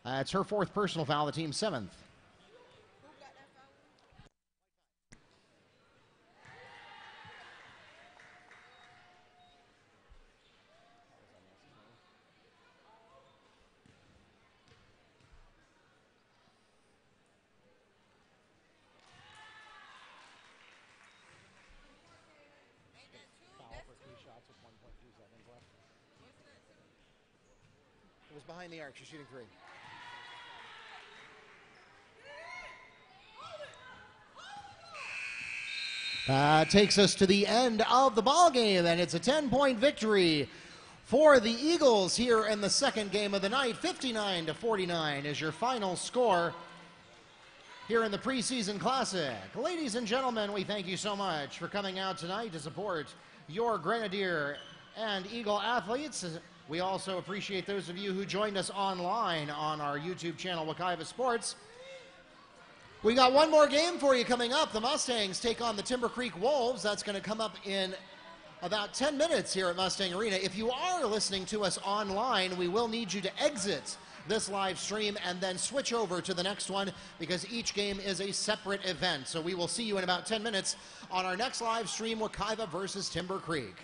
It's her 4th personal foul, the team's 7th. It was behind the arc. She's shooting 3. Takes us to the end of the ball game, and it's a 10-point victory for the Eagles here in the second game of the night. 59-49 is your final score here in the preseason classic. Ladies and gentlemen, we thank you so much for coming out tonight to support your Grenadier and Eagle athletes. We also appreciate those of you who joined us online on our YouTube channel, Wekiva Sports. We got one more game for you coming up. The Mustangs take on the Timber Creek Wolves. That's going to come up in about 10 minutes here at Mustang Arena. If you are listening to us online, we will need you to exit this live stream and then switch over to the next one, because each game is a separate event. So we will see you in about 10 minutes on our next live stream, Wekiva versus Timber Creek.